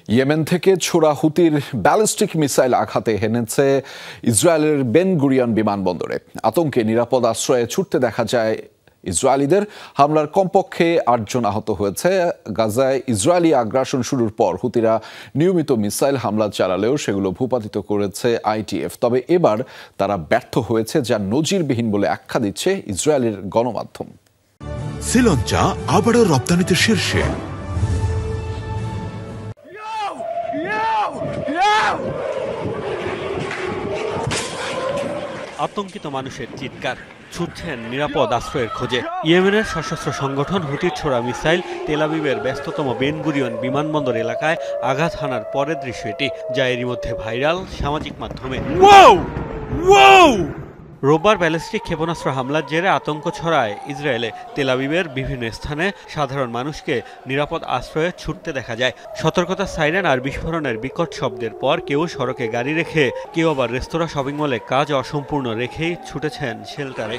Yemen থেকে ছোড়া হুতির ballistic missile আঘাতে হেনেছে ইসরায়েলের বেন গুরিয়ন বিমানবন্দরে। আতঙ্কে নিরাপদ আশ্রয়ে ছুটতে দেখা যায় ইসরায়েলিদের। হামলার কমপক্ষে ৮ জন আহত হয়েছে। গাজায় ইসরায়েলি আগ্রাসন শুরুর পর হুতিরা নিয়মিত মিসাইল হামলা চালালেও সেগুলো ভূপাতিত করেছে আইটিএফ। তবে এবার তারা ব্যর্থ হয়েছে, যা নজিরবিহীন বলে আখ্যা দিচ্ছে ইসরায়েলের গণমাধ্যম। শ্রীলঙ্কা আবারও রপ্তানিতে শীর্ষে। আতঙ্কিত মানুষের চিৎকার, ছুটছেন নিরাপদ আশ্রয়ের খোঁজে। ইয়েমেনের সশস্ত্র সংগঠন হুতির ছোড়া মিসাইল তেল আবিবের ব্যস্ততম বেন গুরিয়ন বিমানবন্দর এলাকায় আঘাত হানার পরের দৃশ্য এটি, যা এরই মধ্যে ভাইরাল সামাজিক মাধ্যমে। রোববার ব্যালিস্টিক ক্ষেপণাস্ত্র হামলার জেরে আতঙ্ক ছড়ায় ইসরায়েলে। তেল আবিবের বিভিন্ন স্থানে সাধারণ মানুষকে নিরাপদ আশ্রয়ে ছুটতে দেখা যায়। সতর্কতার সাইরেন আর বিস্ফোরণের বিকট শব্দের পর কেউ সড়কে গাড়ি রেখে, কেউ আবার রেস্তোরাঁ, শপিং মলে কাজ অসম্পূর্ণ রেখেই ছুটেছেন শেল্টারে।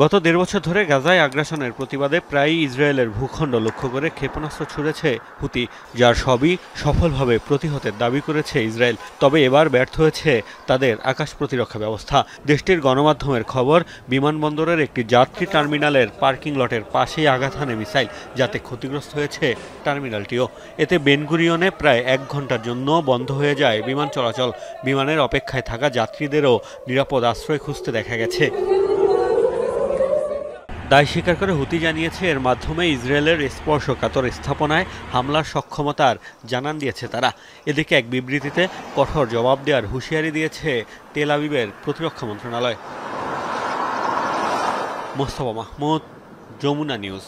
গত ১.৫ বছর ধরে গাজায় আগ্রাসনের প্রতিবাদে প্রায়ই ইসরায়েলের ভূখণ্ড লক্ষ্য করে ক্ষেপণাস্ত্র ছুড়েছে হুতি, যার সবই সফলভাবে প্রতিহতের দাবি করেছে ইসরায়েল। তবে এবার ব্যর্থ হয়েছে তাদের আকাশ প্রতিরক্ষা ব্যবস্থা। দেশটির গণমাধ্যমের খবর, বিমানবন্দরের একটি যাত্রী টার্মিনালের পার্কিং লটের পাশেই আঘাত হানে মিসাইল, যাতে ক্ষতিগ্রস্ত হয়েছে টার্মিনালটিও। এতে বেন গুরিয়নে প্রায় ১ ঘন্টার জন্য বন্ধ হয়ে যায় বিমান চলাচল। বিমানের অপেক্ষায় থাকা যাত্রীদেরও নিরাপদ আশ্রয় খুঁজতে দেখা গেছে। দায় স্বীকার করে হুতি জানিয়েছে, এর মাধ্যমে ইসরায়েলের স্পর্শকাতর স্থাপনায় হামলার সক্ষমতার জানান দিয়েছে তারা। এদিকে এক বিবৃতিতে কঠোর জবাব দেওয়ার হুঁশিয়ারি দিয়েছে তেল আবিবের প্রতিরক্ষা মন্ত্রণালয়। মোস্তফা মাহমুদ, যমুনা নিউজ।